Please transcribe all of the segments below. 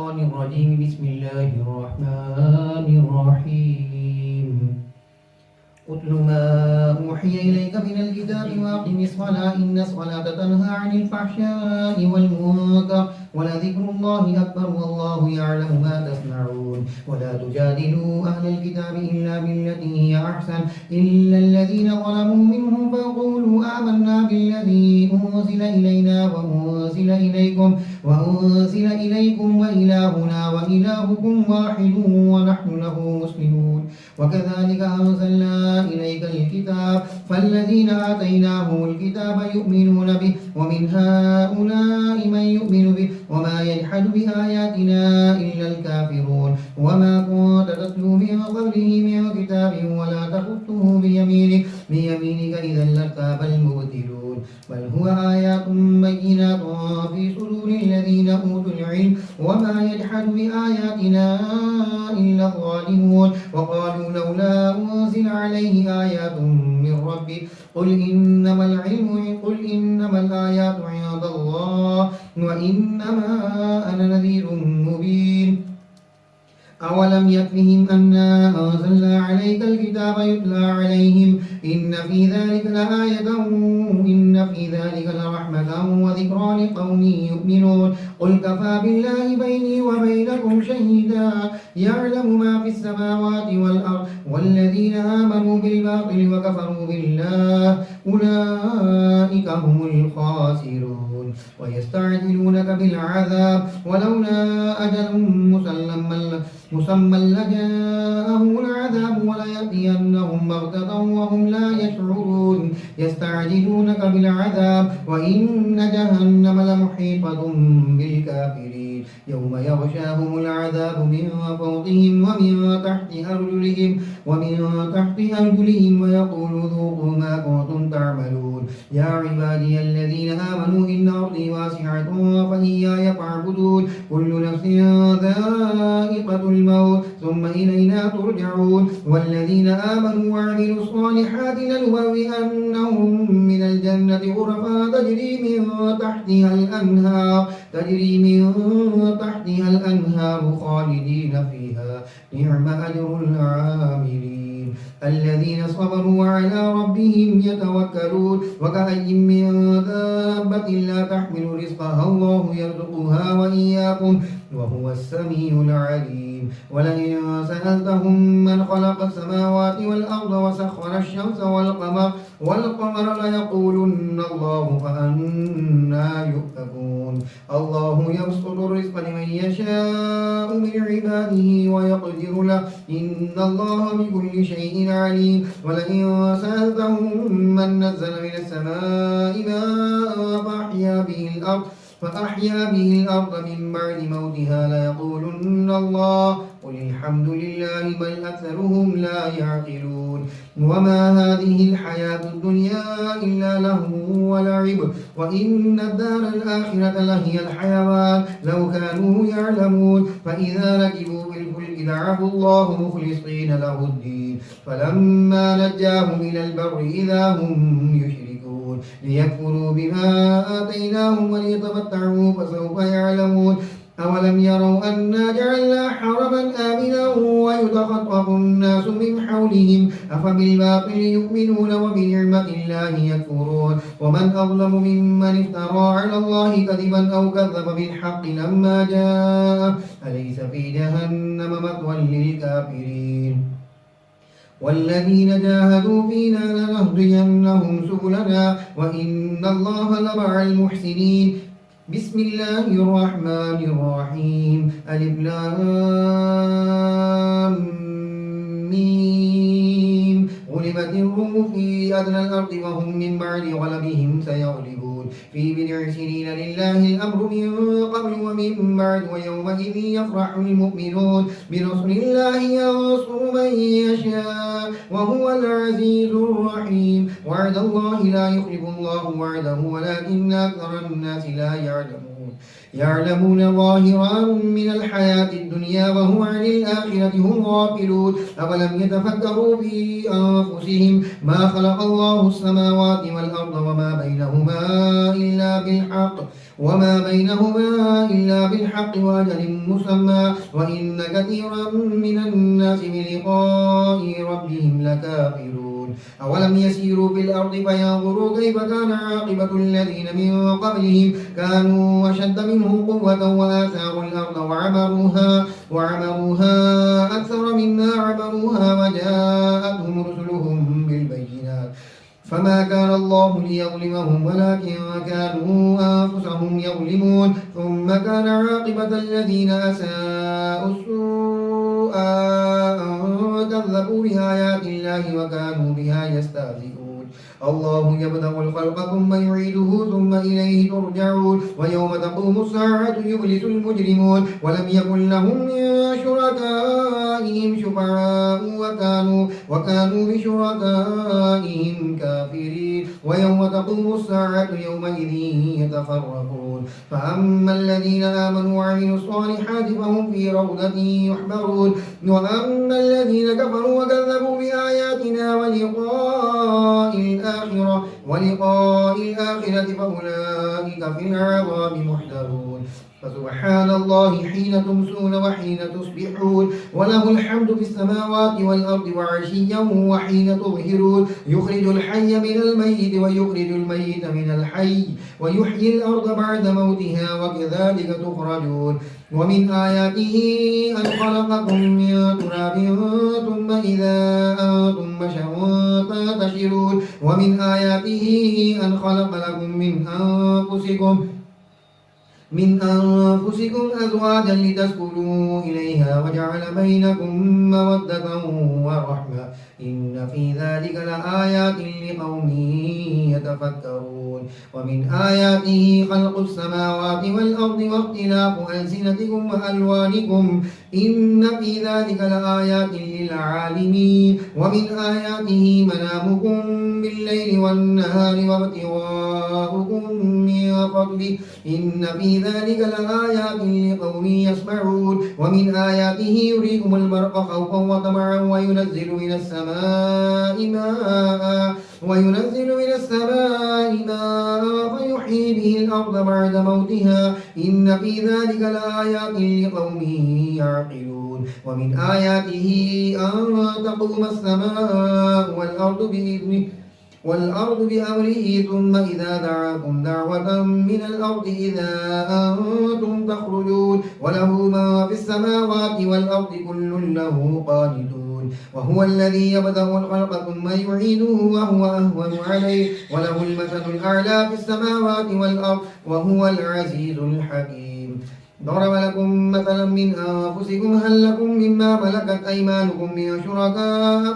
الشيطان الرجيم. بسم الله الرحمن الرحيم. اتل ما أوحي إليك من الكتاب وأقم الصلاة إن الصلاة تنهى عن الفحشاء والمنكر ولذكر الله أكبر والله يعلم ما تصنعون. ولا تجادلوا أهل الكتاب إلا بالتي هي أحسن إلا الذين ظلموا منهم فقولوا آمنا بالذي أنزل إلينا وأنزل إليكم وإلهنا وإلهكم واحد ونحن له مسلمون. وكذلك أنزلنا إليك الكتاب فالذين آتيناهم الكتاب يؤمنون به ومن هؤلاء من يؤمن به وما يجحد بآياتنا إلا الكافرون. وما كنت تتلو من قبله من كتاب ولا تخطه بيمينك إذا لارتاب المبطلون. بل هو آيات بينات في صدور الذين أوتوا العلم وما يجحد بآياتنا إلا الظالمون. وقالوا لولا أنزل عليه آيات من ربه قل إنما الآيات عند الله وإنما أنا نذير مبين. أولم يكفهم أنا أنزلنا عليك الكتاب يتلى عليهم إن في ذلك لرحمة وذكرى لقوم يؤمنون. قل كفى بالله بيني وبينكم شهيدا يعلم ما في السماوات والأرض والذين آمنوا بالباطل وكفروا بالله أولئك هم الخاسرون. ويستعجلونك بالعذاب ولولا أجل مسمى لجاءهم العذاب وليأتينهم بغتة وهم لا يشعرون. يستعجلونك بالعذاب وإن جهنم لمحيطة بالكافرين يوم يغشاهم العذاب من فوقهم ومن تحت أرجلهم ويقول ذوقوا ما كنتم تعملون. يا عبادي الذين آمنوا إن أرضي واسعة فإياي فاعبدون. كل نفس ذائقة الموت ثم إلينا ترجعون. والذين آمنوا وعملوا الصالحات لنبوئنهم من الجنة غرفا تجري من تحتها الأنهار خالدين فيها نعم أجر العاملين الذين صبروا وعلى ربهم يتوكلون. وكأي من دابة لا تحمل رزقها الله يرزقها وإياكم وهو السميع العليم. ولئن سألتهم من خلق السماوات والأرض وسخر الشمس والقمر ليقولن الله فأنى يؤفكون. الله يبسط الرزق لمن يشاء من عباده ويقدر له إن الله بكل شيء عليم. ولئن سألتهم من نزل من السماء ماء فأحيا به الأرض من بعد موتها ليقولن الله قل الحمد لله بل أكثرهم لا يعقلون. وما هذه الحياة الدنيا إلا لهو ولعب وإن الدار الآخرة لهي الحيوان لو كانوا يعلمون. فإذا ركبوا في الفلك دعوا الله مخلصين له الدين فلما نجاهم إلى البر إذا هم يشركون ليكفروا بما آتيناهم وليتمتعوا فسوف يعلمون. أولم يروا أنا جعلنا حرما آمنا ويتخطف الناس من حولهم أفبالباطل يؤمنون وبنعمة الله يكفرون. ومن أظلم ممن افترى على الله كذبا أو كذب بالحق لما جاء أليس في جهنم مثوى للكافرين. والذين جاهدوا فينا لنهدينهم سبلنا وإن الله لمع المحسنين. بسم الله الرحمن الرحيم. ألف لام ميم. غلبت الروم في أدنى الأرض وهم من بعد غلبهم سيغلبون في بضع سنين لله الأمر من قبل ومن بعد ويومئذ يفرح المؤمنون بنصر الله ينصر من يشاء وهو العزيز الرحيم. وعد الله لا يخلف الله وعده ولكن أكثر الناس لا يعلمون. يعلمون ظاهرا من الحياة الدنيا وهم عن الآخرة هم غافلون أولم يتفكروا في أنفسهم ما خلق الله السماوات والأرض وما بينهما إلا بالحق وأجل مسمى وإن كثيرا من الناس بلقاء ربهم لكافرون أولم يسيروا في الأرض فينظروا كيف كان عاقبة الذين من قبلهم كانوا أشد منهم قوة وآثاروا الأرض وعمروها أكثر مما عمروها وجاءتهم رسلهم بالبينات فما كان الله ليظلمهم ولكن كانوا أنفسهم يظلمون ثم كان عاقبة الذين أساءوا السوء أن كذبوا بآيات الله وكانوا بها يستهزئون الله يبدأ الخلق ثم يعيده ثم إليه ترجعون ويوم تقوم الساعة يبلس المجرمون ولم يكن لهم من شركائهم شفعاء وكانوا بشركائهم كافرين ويوم تقوم الساعة يومئذ يتفرقون فأما الذين آمنوا وعملوا الصالحات فهم في روضة يحبرون وأما الذين كفروا وكذبوا بآياتنا ولقاء الآخرة فأولئك في العذاب محضرون فسبحان الله حين تمسون وحين تصبحون وله الحمد في السماوات والأرض وعشيا وحين تظهرون يخرج الحي من الميت ويخرج الميت من الحي ويحيي الأرض بعد موتها وكذلك تخرجون ومن آياته أن خلقكم من تراب ثم إذا أنتم بشر تنتشرون ومن آياته أن خلق لكم من أنفسكم أزواجا لتسكنوا إليها وجعل بينكم مودة ورحمة إن في ذلك لآيات لقوم يتفكرون ومن آياته خلق السماوات والأرض واختلاف ألسنتكم وألوانكم إن في ذلك لآيات للعالمين ومن آياته منامكم بالليل والنهار وابتغاؤكم من فضله إن في ذلك لآيات لقوم يسمعون ومن آياته يريكم البرق خوفا وطمعا وينزل من السماء ماء فيحيي به الأرض بعد موتها إن في ذلك لآيات لقوم يعقلون ومن آياته أن تقوم السماء والأرض بأمره ثم إذا دعاكم دعوة من الأرض إذا أنتم تخرجون وله ما في السماوات والأرض كل له قانتون وهو الذي يبدأ الخلق ثم يعيده وهو أهون عليه وله المثل الأعلى في السماوات والأرض وهو العزيز الحكيم ضرب لكم مثلا من أنفسكم هل لكم مما ملكت أيمانكم من شركاء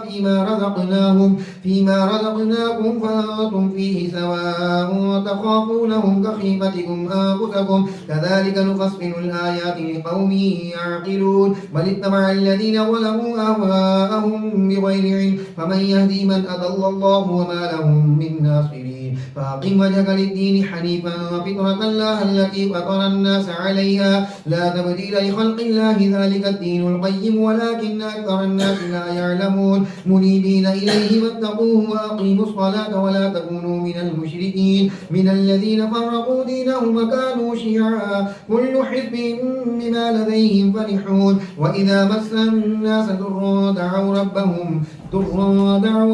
فيما رزقناكم فأنتم فيه سواء تخافونهم كخيفتكم أنفسكم كذلك نفصل الآيات لقوم يعقلون بل اتبع الذين ظلموا أهواءهم بغير علم فمن يهدي من أضل الله وما لهم من ناصرين فأقم وجهك للدين حنيفا فطرة الله التي فطر الناس عليها لا تبديل لخلق الله ذلك الدين القيم ولكن أكثر الناس لا يعلمون منيبين إليه واتقوه وأقيموا الصلاة ولا تكونوا من المشركين من الذين فرقوا دينهم وكانوا شيعا كل حزب بما لديهم فرحون وإذا مس الناس ضر دعوا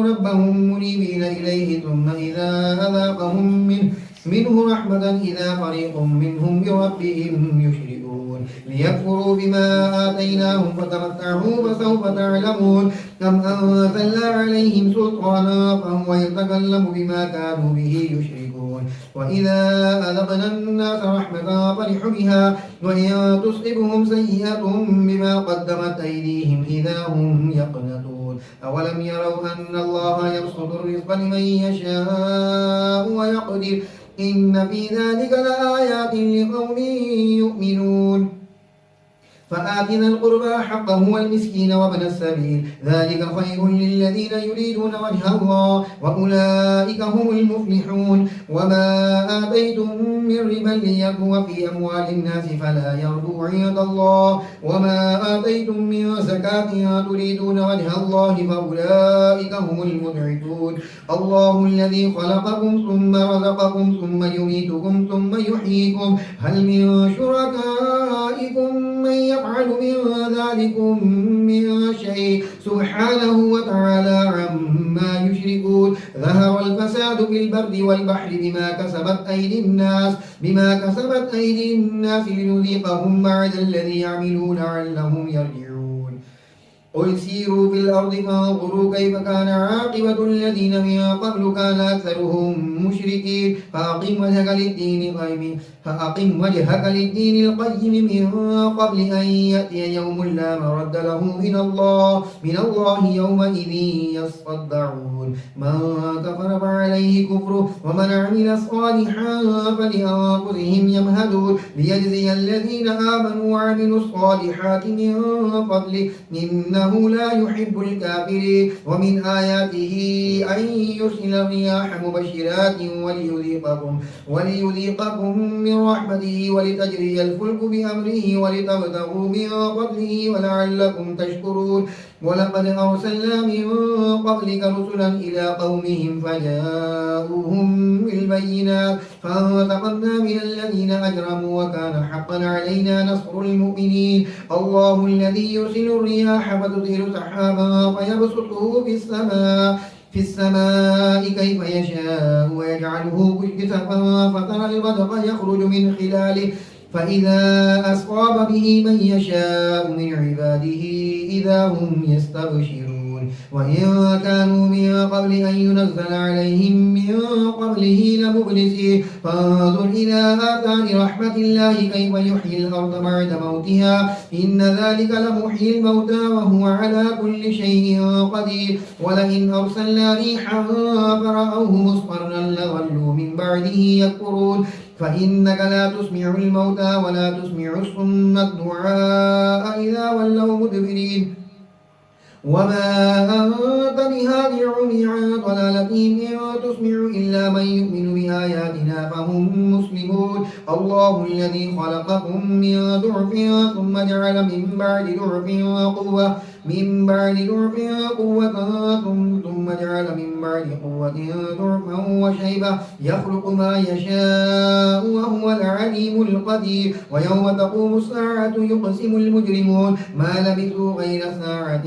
ربهم منيبين إليه ثم إذا أذاقهم منه رحمة إذا فريق منهم بربهم يشركون ليكفروا بما آتيناهم فتمتعوا فسوف تعلمون أم أنزلنا عليهم سلطانا فهو يتكلم بما كانوا به يشركون وإذا أذقنا الناس رحمة فرحوا بها وإن تصبهم سيئة بما قدمت أيديهم إذا هم يقنطون أولم يروا أن الله يبسط الرزق لمن يشاء ويقدر إن في ذلك لآيات لقوم يؤمنون فآت ذا القربى حقه والمسكين وابن السبيل ذلك خير للذين يريدون وجه الله وأولئك هم المفلحون وما آتيتم من ربا ليربو في أموال الناس فلا يربو عند الله وما آتيتم من زكاة تريدون وجه الله فأولئك هم المضعفون الله الذي خلقكم ثم رزقكم ثم يميتكم ثم يحييكم هل من شركائكم من يفعل من ذلكم من شيء سبحانه وتعالى عما يشركون ظهر الفساد في البر والبحر بما كسبت أيدي الناس لنذيقهم بعد الذي يعملون لعلهم يرجعون قل سيروا في الأرض فانظروا كيف كان عاقبة الذين من قبل كان أكثرهم مشركين فأقم وجهك للدين القيم من قبل أن يأتي يوم لا مرد له من الله يومئذ يصدعون من كفر فعليه كفره ومن عمل صالحا فلأنفسهم يمهدون ليجزي الذين آمنوا وعملوا الصالحات من فضله إنه لا يحب الكافرين ومن آياته أن يرسل الرياح مبشرات وليذيقكم من رحمته ولتجري الفلك بأمره ولتبتغوا من فضله ولعلكم تشكرون ولقد أرسلنا من قبلك رسلا إلى قومهم فجاءوهم بالبينات فانتقمنا من الذين أجرموا وكان حقا علينا نصر المؤمنين الله الذي يرسل الرياح فتثير سحابا فيبسطه في السماء كيف يشاء ويجعله كسفا فترى الودق يخرج من خلاله فإذا أصاب به من يشاء من عباده إذا هم يستبشرون وإن كانوا من قبل أن ينزل عليهم من قبله لمبلسين فانظر إلى آثار رحمة الله كيف يحيي الأرض بعد موتها إن ذلك لمحيي الموتى وهو على كل شيء قدير ولئن أرسلنا ريحا فرأوه مصفرا لظلوا من بعده يكفرون فإنك لا تسمع الموتى ولا تسمع الصم الدعاء إذا ولوا مدبرين وما أنت بهاد العمي عن ضلالتهم إن تسمع إلا من يؤمن بآياتنا فهم مسلمون الله الذي خلقكم من ضعف ثم جعل من بعد ضعف قوة ثم جعل من بعد قوة ضعفا وشيبة يخلق ما يشاء وهو العليم القدير ويوم تقوم الساعة يقسم المجرمون ما لبثوا غير ساعة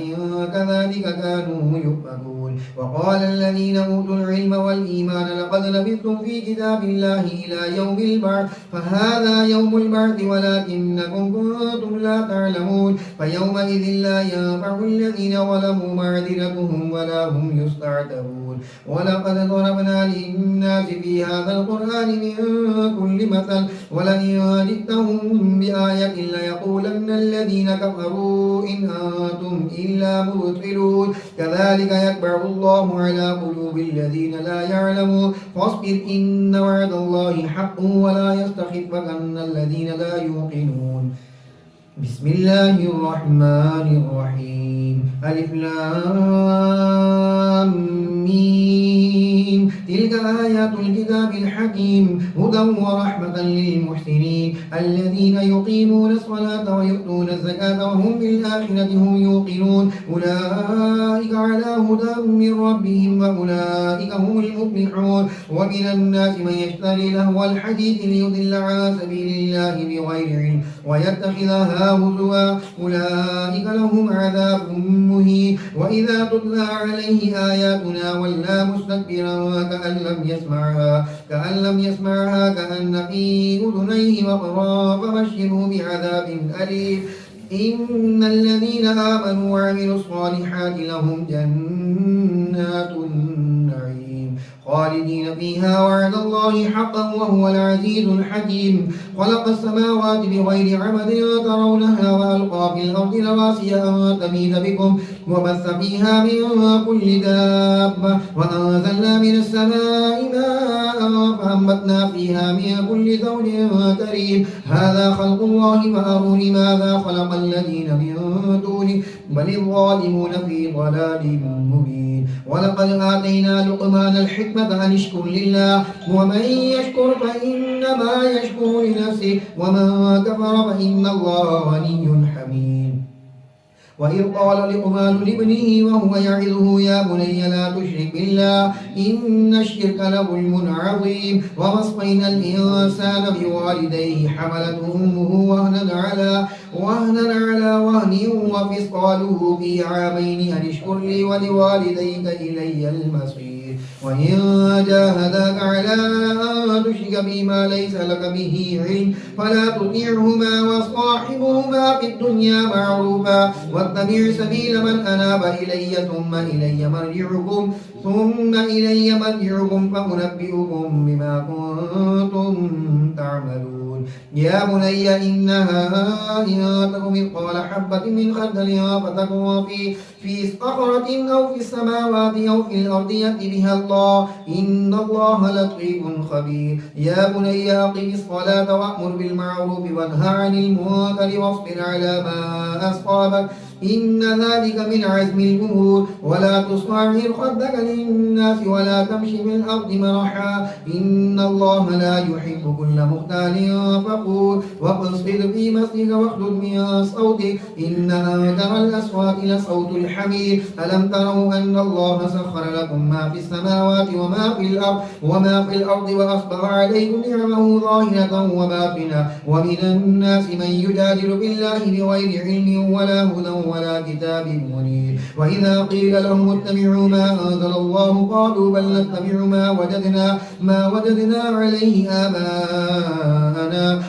كذلك كانوا يؤفكون وقال الذين أوتوا العلم والإيمان لقد لبثتم في كتاب الله إلى يوم البعث فهذا يوم البعث ولكنكم كنتم لا تعلمون فيومئذ لا ينفع الذين ظلموا معذرتهم ولا هم يستعتبون ولقد ضربنا للناس في هذا القرآن من كل مثل ولئن جئتهم بآية ليقولن الذين كفروا إن أنتم إلا مبطلون كذلك يتبع الله على قلوب الذين لا يعلمون فاصبر إن وعد الله حق ولا يستخفن الذين لا يوقنون بسم الله الرحمن الرحيم ألف لام ميم تلك آيات الكتاب الحكيم هدى ورحمة للمحسنين الذين يقيمون الصلاة ويؤتون الزكاة وهم بالآخرة هم يوقنون أولئك على هدى من ربهم وأولئك هم المفلحون ومن الناس من يشتري لهو الحديث ليضل عن سبيل الله بغير علم ويتخذها هزوا أولئك لهم عذاب مهين وإذا تتلى عليه آياتنا ولى مستكبرا كأن لم يسمعها كأن في أذنيه وقرا فبشره بعذاب أليم إن الذين آمنوا وعملوا الصالحات لهم جنات النعيم خالدين فيها وعد الله حقا وهو العزيز الحكيم خلق السماوات بغير عمد ترونها وألقى في الأرض رواسي أن تميد بكم وبث فيها من كل دابة وأنزلنا من السماء ماء فأنبتنا فيها من كل زوج كريم هذا خلق الله فأروني ماذا خلق الذين من دونه بل الظالمون في ضلال مبين ولقد آتينا لقمان الحكمة أن اشكر لله ومن يشكر فإنما يشكر لنفسه ومن كفر فإن الله غني حميد وإذ قال لقمان لابنه وهو يعظه يا بني لا تشرك بالله إن الشرك لظلم عظيم ووصينا الإنسان بوالديه حملته أمه وهنا على وهن وفصاله في عامين أن اشكر لي ولوالديك إلي المصير وإن جاهداك على أن تشرك بما ليس لك به علم فلا تطيعهما وصاحبهما في الدنيا معروفا واتبع سبيل من أناب إلي ثم إلي مرجعكم فأنبئكم بما كنتم تعملون يا بني إنها إن تك مثقال حبة من خردل فتكن في صخرة أو في السماوات أو في الأرض يأتي بها الله إن الله لطيف خبير يا بني أقم الصلاة وأمر بالمعروف وانهى عن المنكر واصبر على ما أصابك إن ذلك من عزم الأمور ولا تصعر خدك للناس ولا تمشي في الأرض مرحا إن الله لا يحب كل مختال فخور واقصد في مسجدك واخلد من صوتك إن أنكر الأصوات لصوت الحمير ألم تروا أن الله سخر لكم ما في السماوات وما في الأرض وأصبغ عليكم نعمه ظاهرة وباطنة ومن الناس من يجادل بالله بغير علم ولا هدى ولا كتاب منير وإذا قيل لهم اتبعوا ما أنزل الله قالوا بل نتبع ما وجدنا عليه آباءنا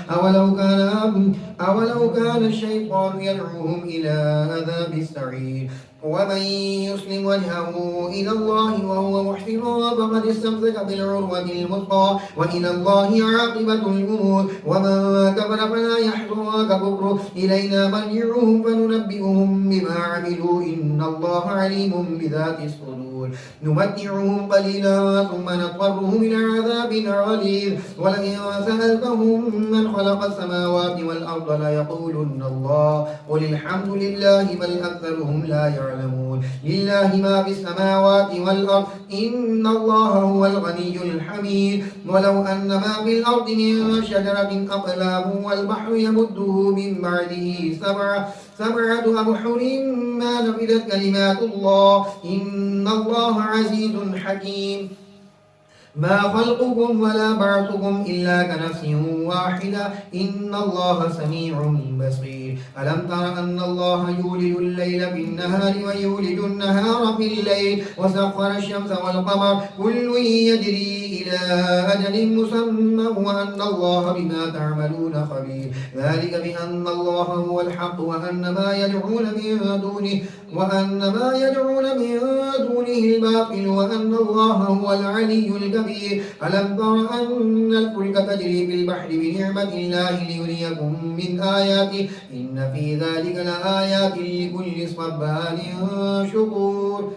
أولو كان الشيطان يدعوهم إلى عذاب السعير ومن يسلم وجهه إلى الله وهو محسن فقد استمسك بالعروة الوثقى وإلى الله عاقبة الأمور ومن كفر فلا يحزنك كفره إلينا مرجعهم فننبئهم بما عملوا إن الله عليم بذات الصدور نمتعهم قليلا ثم نضطرهم إلى عذاب غليظ ولئن سألتهم من خلق السماوات والأرض ليقولن الله قل الحمد لله بل أكثرهم لا يعلمون لله ما في السماوات والأرض إن الله هو الغني الحميد ولو أن ما في الأرض من شجرة أقلام والبحر يمده من بعده سبعة أبحر ما نفدت كلمات الله إن الله عزيز حكيم ما خلقكم ولا بعثكم إلا كنفس واحدة إن الله سميع بصير ألم تر أن الله يولد الليل في النهار ويولد النهار في الليل وسخر الشمس والقمر كل يجري إلى أجل مسمى وأن الله بما تعملون خبير ذلك بأن الله هو الحق وأن ما يدعون من دونه الباطل وأن الله هو العلي الكبير ألم تر أن الفلك تجري في البحر بنعمة الله ليريكم من آياته إن في ذلك لآيات لكل صبار شكور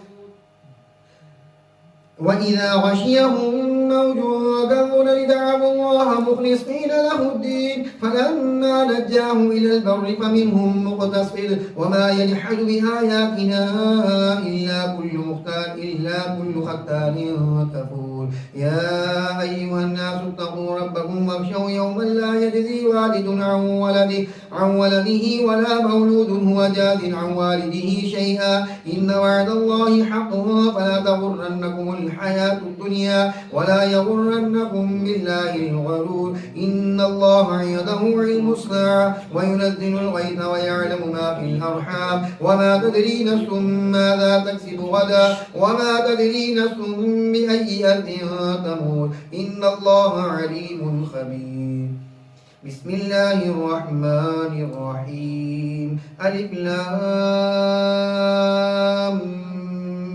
وإذا غشيهم موج كالظلل دعوا الله مخلصين له الدين فلما نجاهم إلى البر فمنهم مقتصد وما يجحد بآياتنا إلا كل ختان كفور يا أيها الناس اتقوا ربكم واخشوا يوما لا يجزي والد عن ولده ولا مولود هو جاز عن والده شيئا إن وعد الله حق فلا تغرنكم الحياة الدنيا ولا يغرنكم بالله الغرور إن الله عنده علم الساعة وينزل الغيث ويعلم ما في الأرحام وما تدري نفس ماذا تكسب غدا وما تدري نفس بأي أرض تموت إن الله عليم خبير بسم الله الرحمن الرحيم ألف لام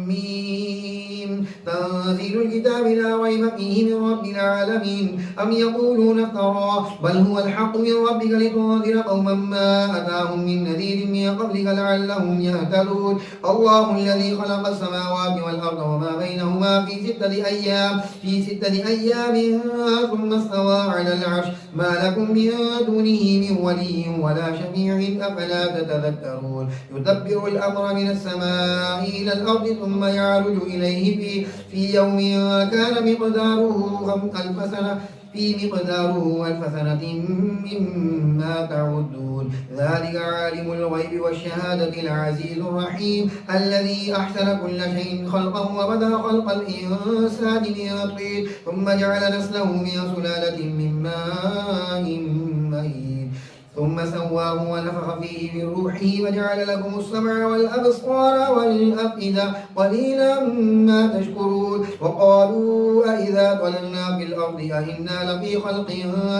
ميم تنزيل الكتاب لا ريب فيه من رب العالمين أم يقولون افتراه بل هو الحق من ربك لتنذر قوما ما أتاهم من نذير من قبلك لعلهم يهتدون الله الذي خلق السماوات والأرض وما بينهما في ستة أيام ثم استوى على العرش ما لكم من دونه من ولي ولا شفيع أفلا تتذكرون يدبر الأمر من السماء إلى الأرض ثم يعرج إليه في يوم كان مقداره ألف سنة مما تعدون ذلك عالم الغيب والشهادة العزيز الرحيم الذي أحسن كل شيء خلقه وبدأ خلق الإنسان من طين ثم جعل نسله من سلالة من ماء مهين ثم سواه ونفخ فيه من روحه وجعل لكم السمع والأبصار والأفئدة قليلا ما تشكرون وقالوا أئذا ضللنا في الأرض أئنا لفي خلق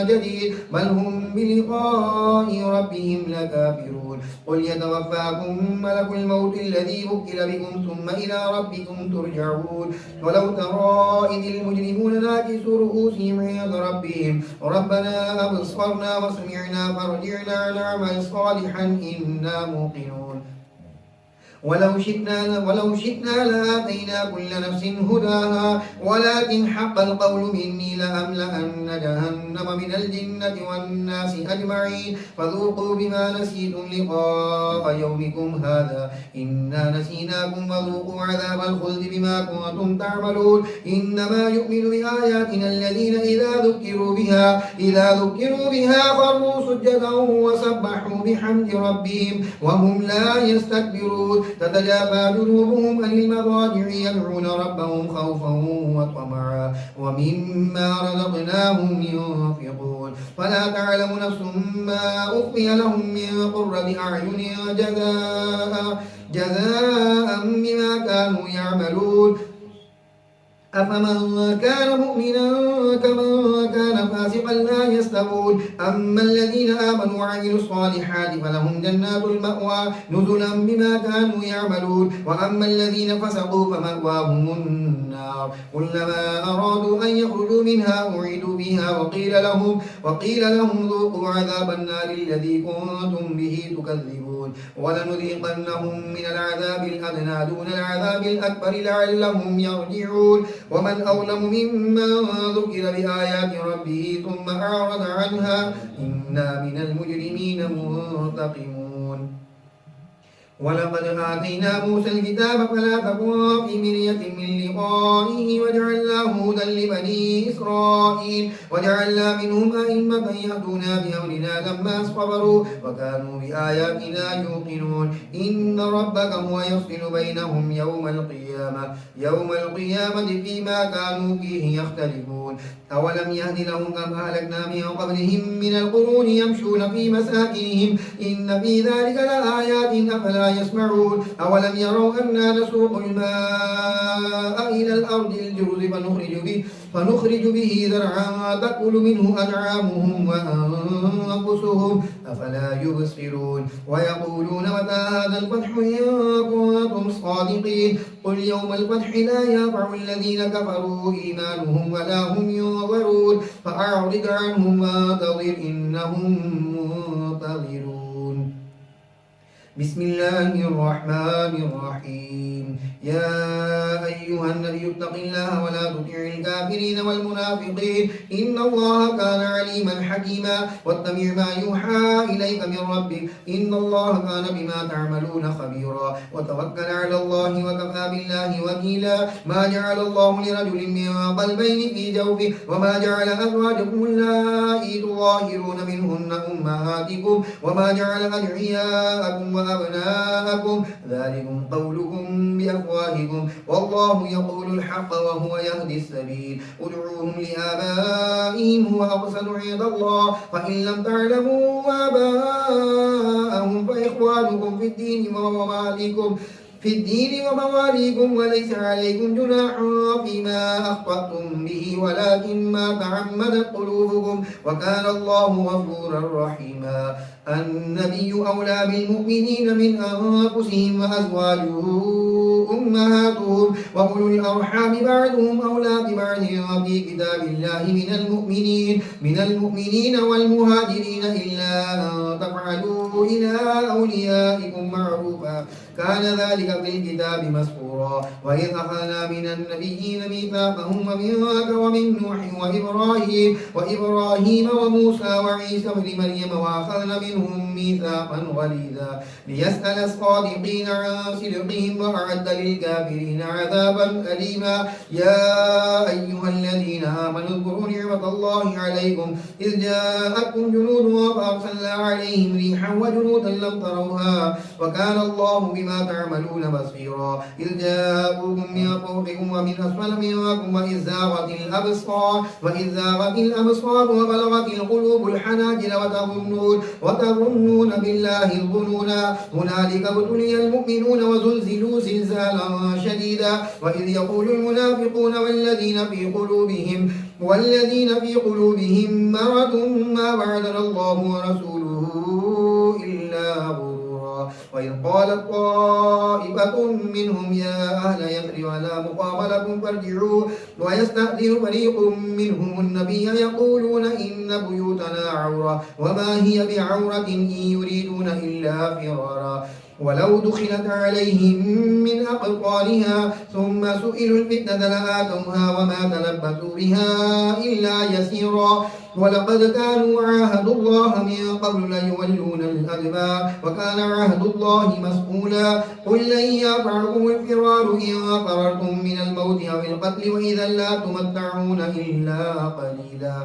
جديد بل هم بلقاء ربهم لكافرون قل يتوفاكم ملك الموت الذي وكل بكم ثم إلى ربكم ترجعون ولو ترى إذ المجرمون ناكسوا رؤوسهم عند ربهم ربنا أبصرنا وسمعنا فرجعنا نعمل صالحا إنا موقنون ولو شئنا لآتينا كل نفس هداها ولكن حق القول مني لأملأن جهنم من الجنة والناس أجمعين فذوقوا بما نسيتم لقاء يومكم هذا إنا نسيناكم وذوقوا عذاب الخلد بما كنتم تعملون إنما يؤمن بآياتنا الذين إذا ذكروا بها خروا سجدا وسبحوا بحمد ربهم وهم لا يستكبرون تتجافى جنوبهم عن المضاجع يدعون ربهم خوفا وطمعا ومما رزقناهم ينفقون فلا تعلم نفس ما أخفي لهم من قرة أعين جزاء بما كانوا يعملون أفمن كان مؤمنا كمن كان فاسقا لا يستوون أما الذين آمنوا وعملوا الصالحات فلهم جنات المأوى نزلا بما كانوا يعملون وأما الذين فسقوا فمأواهم النار كلما أرادوا أن يخرجوا منها أعيدوا فيها وقيل لهم ذوقوا عذاب النار الذي كنتم به تكذبون ولنذيقنهم من العذاب الأدنى دون العذاب الأكبر لعلهم يرجعون ومن أظلم ممن ذكر بآيات ربه ثم أعرض عنها إنا من المجرمين منتقمون ولقد آتينا موسى الكتاب فلا تكن في مرية من لقائه وجعلناه هدى لبني إسرائيل وجعلنا منهم أئمة يهدون بأمرنا لما صبروا وكانوا بآياتنا يوقنون إن ربك هو يفصل بينهم يوم القيامة فيما كانوا فيه يختلفون أولم يهد لهم كما أهلكنا من قبلهم من القرون يمشون في مساكنهم إن في ذلك لآيات أفلا يسمعون أولم يروا أنا نسوق الماء إلى الأرض الجرز فنخرج به زرعا تأكل منه أنعامهم وأنفسهم أفلا يبصرون ويقولون متى هذا الفتح إن كنتم صادقين قل يوم الفتح لا ينفع الذين كفروا إيمانهم ولا هم ينظرون فأعرض عنهم وانتظر إنهم منتظرون بسم الله الرحمن الرحيم يا أيها النبي اتق الله ولا تطع الكافرين والمنافقين إن الله كان عليما حكيما واتبع ما يوحى إليك من ربك إن الله كان بما تعملون خبيرا وتوكل على الله وكفى بالله وكيلا ما جعل الله لرجل من قلبين في جوفه وما جعل أزواجكم اللائي تظاهرون منهن أمهاتكم وما جعل أدعياءكم وأبناءكم ذلكم قولكم بأفواهكم والله يقول الحق وهو يهدي السبيل ادعوهم لآبائهم هو أقسط عند الله فإن لم تعلموا آباءهم فإخوانكم في الدين ومواليكم وليس عليكم جناح فيما أخطأتم به ولكن ما تعمدت قلوبكم وكان الله غفورا رحيما النبي أولى بالمؤمنين من أنفسهم وأزواجه أمهاتهم وأولو الأرحام بعضهم أولى ببعض في كتاب الله من المؤمنين والمهاجرين إلا أن تفعلوا إلى أوليائكم معروفا كان ذلك في الكتاب مسطورا وإذ أخذنا من النبيين ميثاقهم ومنك ومن نوح وإبراهيم وموسى وعيسى بن مريم وأخذنا منهم ميثاقا غليظا ليسأل الصادقين عن صدقهم وأعد للكافرين عذابا أليما يا أيها الذين آمنوا اذكروا نعمة الله عليكم إذ جاءتكم جنود فأرسلنا عليهم ريحا وجنودا لم تروها وكان الله بما تعملون بصيرا إذ جاءوكم من فوقكم ومن أسفل منكم وإذ زاغت الأبصار وبلغت القلوب الحناجر وتظنون بالله الظنونا هنالك ابتلي المؤمنون وزلزلوا زلزالا شديدا وإذ يقول المنافقون والذين في قلوبهم مرض ما وعدنا الله ورسوله إلا غرورا وإذ قالت طائفة منهم يا أهل يثرب لا مقام لكم فارجعوا ويستأذن فريق منهم النبي يقولون إن بيوتنا عورة وما هي بعورة إن يريدون إلا فرارا ولو دخلت عليهم من أقطارها ثم سئلوا الفتنة لآتوها وما تلبثوا بها إلا يسيرا ولقد كانوا عاهدوا الله من قبل ليولون الأدبار وكان عهد الله مسؤولا قل لن ينفعكم الفرار إن فررتم من الموت أو القتل وإذا لا تمتعون إلا قليلا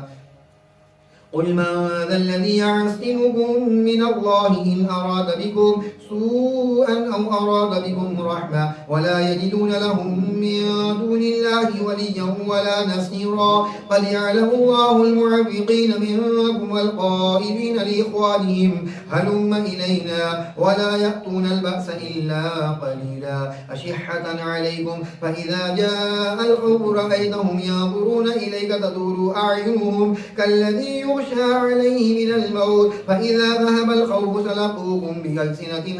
قل من ذا الذي يعصمكم من الله إن أراد بكم سوءا أو أراد بكم رحمة ولا يجدون لهم من دون الله وليا ولا نصيرا قد يعلم الله المعوقين منكم والقائلين لإخوانهم هلم إلينا ولا يأتون البأس إلا قليلا أشحة عليكم فإذا جاء الخوف رأيتهم ينظرون إليك تدور أعينهم كالذي يغشى عليه من الموت فإذا ذهب الخوف سلقوكم بألسنة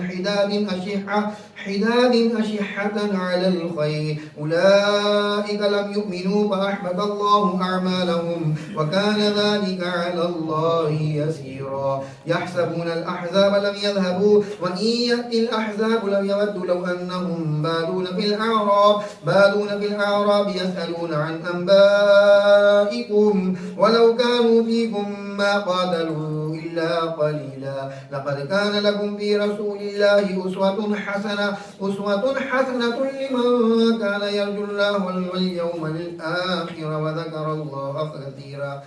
حداد أشحة على الخير أولئك لم يؤمنوا فأحبط الله أعمالهم وكان ذلك على الله يسيرا يحسبون الأحزاب لم يذهبوا وإن يأتي الأحزاب لم يودوا لو أنهم بادون في الأعراب يسألون عن أنبائكم ولو كانوا فيكم ما قاتلوا إلا قليلا لقد كان لكم في رسول الله أسوة حسنة لمن كان يرجو الله واليوم الآخر وذكر الله كثيرا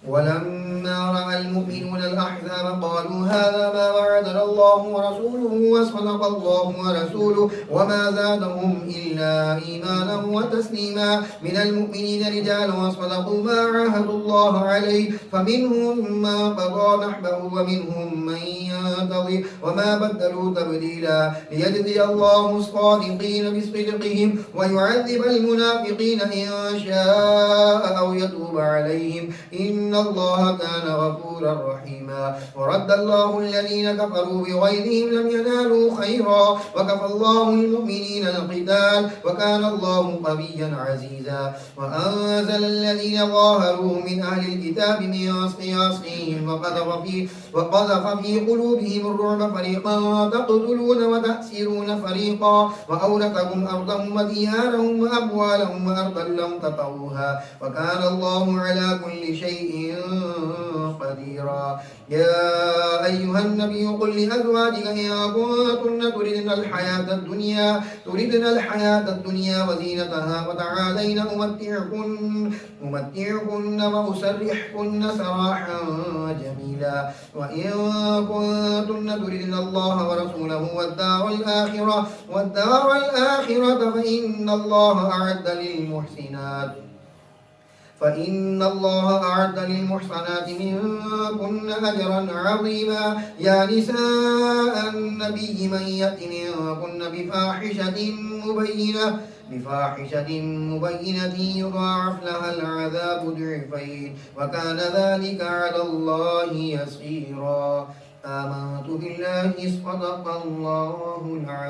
ولما رأى المؤمنون الأحزاب قالوا هذا ما وعدنا الله ورسوله وصدق الله ورسوله وما زادهم إلا إيمانا وتسليما من المؤمنين رجال وصدقوا ما عاهدوا الله عليه فمنهم ما قضى نحبه ومنهم من ينتظر وما بدلوا تبديلا ليجزي الله الصادقين بصدقهم ويعذب المنافقين إن شاء أو يتوب عليهم إن الله كان غفورا رحيما ورد الله الذين كفروا بغيظهم لم ينالوا خيرا وكفى الله المؤمنين القتال وكان الله قويا عزيزا وأنزل الذين ظاهروا من أهل الكتاب من صياصيهم وقذف في قلوبهم الرعب فريقا تقتلون وتأسرون فريقا وأورثكم أرضهم وديارهم وأموالهم وأرضا لم تطئوها وكان الله على كل شيء قديرا يا أيها النبي قل لأزواجك إن كنتن تردن الحياة الدنيا وزينتها وتعالين أمتعكن وأسرحكن سراحا جميلا وإن كنتن تردن الله ورسوله والدار الآخرة فإن الله أعد للمحصنات منكن أجرا عظيما يا نساء النبي من يأت منكن بفاحشة مبينة يضاعف لها العذاب ضعفين وكان ذلك على الله يسيرا آمنت بالله صدق الله العظيم.